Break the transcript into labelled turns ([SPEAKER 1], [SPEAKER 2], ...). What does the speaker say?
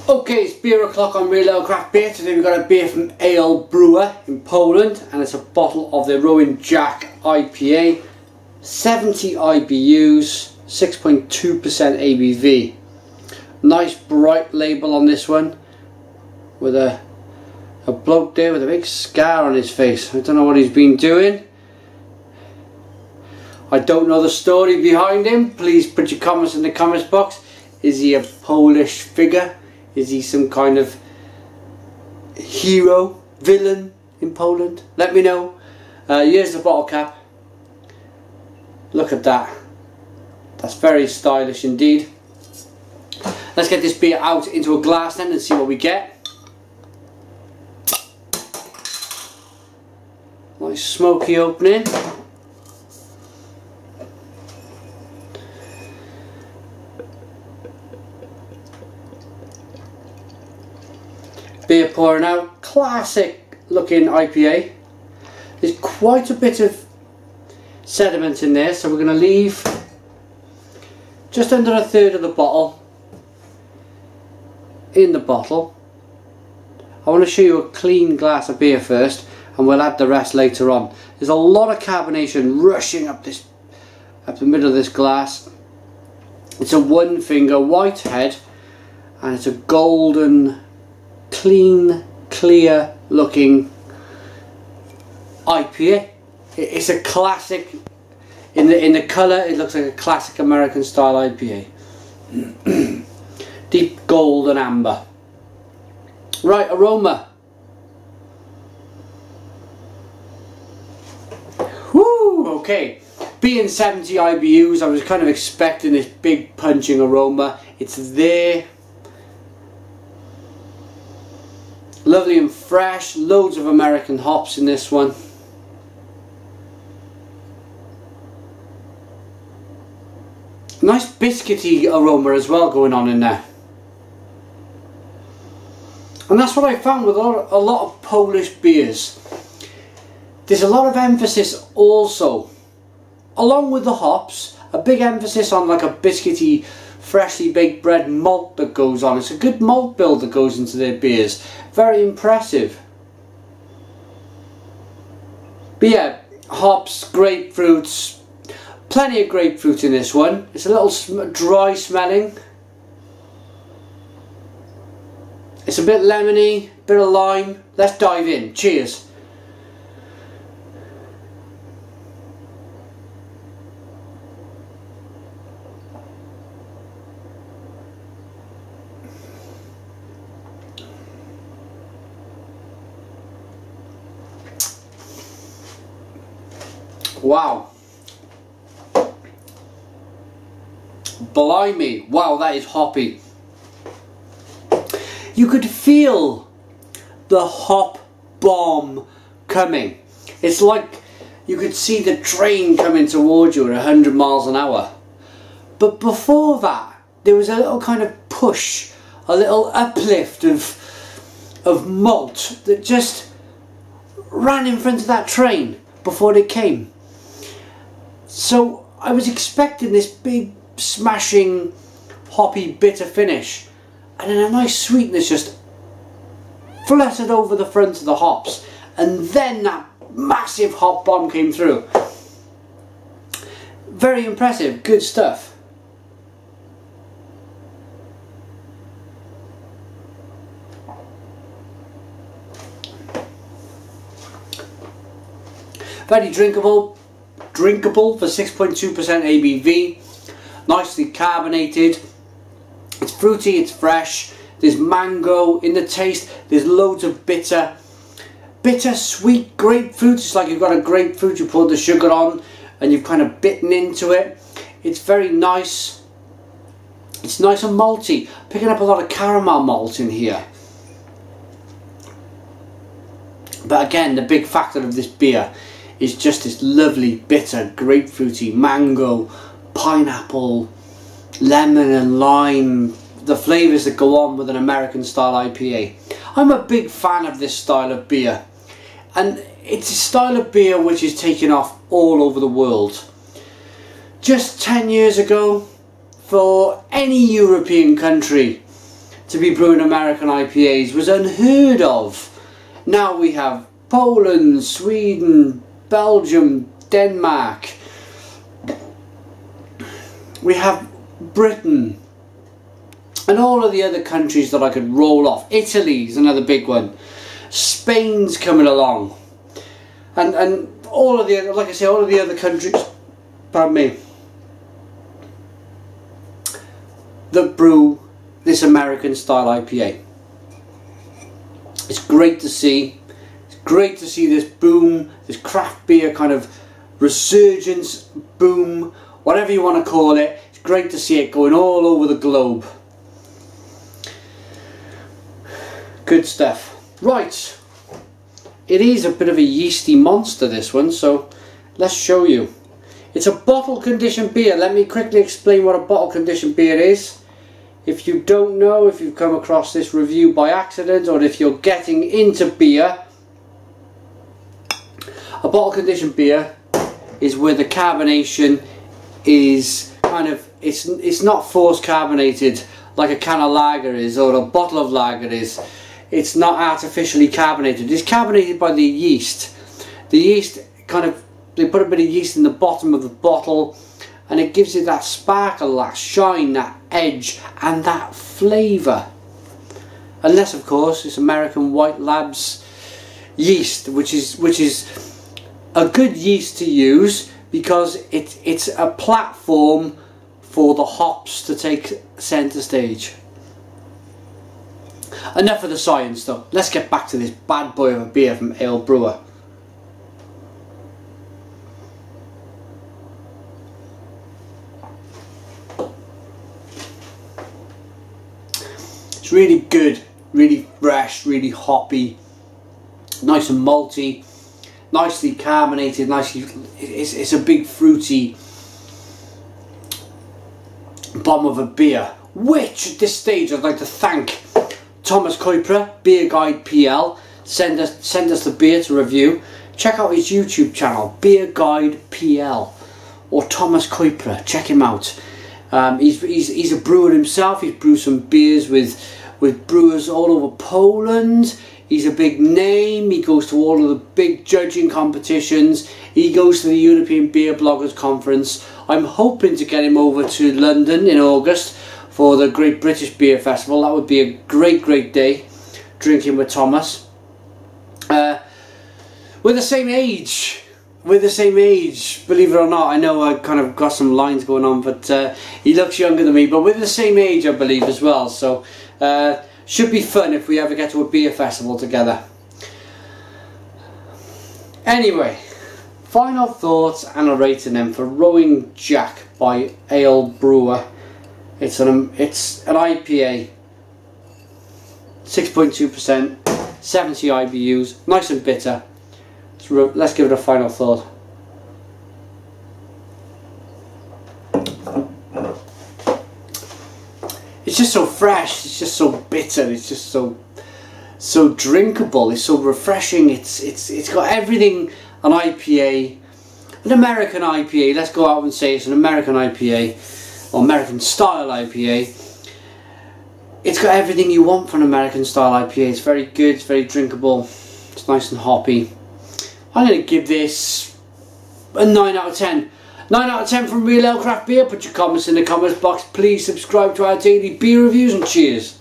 [SPEAKER 1] Okay, it's beer o'clock on Real Ale Craft Beer. Today we've got a beer from AleBrowar in Poland, and it's a bottle of the Rowan Jack IPA, 70 IBUs, 6.2% ABV. Nice bright label on this one, with a bloke there with a big scar on his face. I don't know what he's been doing. I don't know the story behind him. Please put your comments in the comments box. Is he a Polish figure? Is he some kind of hero, villain in Poland? Let me know. Here's the bottle cap. Look at that. That's very stylish indeed. Let's get this beer out into a glass then and see what we get. Nice smoky opening. Beer pouring out, classic looking IPA. There's quite a bit of sediment in there, so we're going to leave just under a third of the bottle in the bottle. I want to show you a clean glass of beer first, and we'll add the rest later on. There's a lot of carbonation rushing up the middle of this glass. It's a one finger white head, and it's a golden, clean, clear looking IPA. It's a classic. In the colour, it looks like a classic American style IPA. Deep gold and amber. Right, aroma. Whoo, okay. Being 70 IBUs, I was kind of expecting this big punching aroma. It's there. Lovely and fresh, loads of American hops in this one. Nice biscuity aroma as well going on in there. And that's what I found with a lot of Polish beers. There's a lot of emphasis also, along with the hops, a big emphasis on like a biscuity, freshly baked bread malt that goes on. It's a good malt build that goes into their beers. Very impressive. But yeah, hops, grapefruits, plenty of grapefruit in this one. It's a little dry smelling. It's a bit lemony, bit of lime. Let's dive in. Cheers. Wow. Blimey. Wow, that is hoppy. You could feel the hop bomb coming. It's like you could see the train coming towards you at 100 miles an hour. But before that, there was a little kind of push, a little uplift of malt that just ran in front of that train before it came. So I was expecting this big smashing hoppy bitter finish, and then a nice sweetness just fluttered over the front of the hops, and then that massive hop bomb came through. Very impressive, good stuff. Very drinkable for 6.2% ABV, nicely carbonated. It's fruity, it's fresh, there's mango in the taste, there's loads of bitter sweet grapefruit. It's like you've got a grapefruit, you pour the sugar on and you've kind of bitten into it. It's very nice. It's nice and malty, picking up a lot of caramel malt in here. But again, the big factor of this beer is just this lovely bitter grapefruity, mango, pineapple, lemon and lime, the flavours that go on with an American style IPA. I'm a big fan of this style of beer, and it's a style of beer which is taking off all over the world. Just 10 years ago, for any European country to be brewing American IPAs was unheard of. Now we have Poland, Sweden, Belgium, Denmark. We have Britain. And all of the other countries that I could roll off. Italy's another big one. Spain's coming along. And all of the other, like I say, all of the other countries, pardon me, that brew this American style IPA. It's great to see. It's great to see this boom, this craft beer kind of resurgence, boom, whatever you want to call it. It's great to see it going all over the globe. Good stuff. Right. It is a bit of a yeasty monster, this one, so let's show you. It's a bottle conditioned beer. Let me quickly explain what a bottle conditioned beer is. If you don't know, if you've come across this review by accident, or if you're getting into beer, a bottle conditioned beer is where the carbonation is kind of, it's not forced carbonated like a can of lager is, or a bottle of lager is. It's not artificially carbonated. It's carbonated by the yeast. The yeast kind of, they put a bit of yeast in the bottom of the bottle, and it gives it that sparkle, that shine, that edge, and that flavour. Unless, of course, it's American White Labs yeast, which is a good yeast to use because it's a platform for the hops to take centre stage. Enough of the science though. Let's get back to this bad boy of a beer from AleBrowar. It's really good, really fresh, really hoppy, nice and malty, nicely carbonated, nicely. It's a big fruity bomb of a beer. Which at this stage I'd like to thank Thomas Kuipra, Beer Guide PL, send us the beer to review. Check out his YouTube channel, Beer Guide PL, or Thomas Kuipra. Check him out. He's a brewer himself. He's brewed some beers with brewers all over Poland. He's a big name. He goes to all of the big judging competitions. He goes to the European Beer Bloggers Conference. I'm hoping to get him over to London in August for the Great British Beer Festival. That would be a great day drinking with Thomas. We're the same age. We're the same age, believe it or not. I know I kind of got some lines going on, but he looks younger than me. But we're the same age, I believe, as well. So should be fun if we ever get to a beer festival together. Anyway, final thoughts and a rating then for Rowing Jack by AleBrowar. It's an IPA, 6.2%, 70 IBUs, nice and bitter. Let's give it a final thought. It's just so fresh, it's just so bitter, it's just so drinkable, it's so refreshing, it's got everything an IPA, an American IPA, let's go out and say it's an American IPA. Or American style IPA. It's got everything you want from an American style IPA. It's very good, it's very drinkable, it's nice and hoppy. I'm going to give this a 9 out of 10. 9 out of 10 from Real Ale Craft Beer. Put your comments in the comments box. Please subscribe to our daily beer reviews and cheers.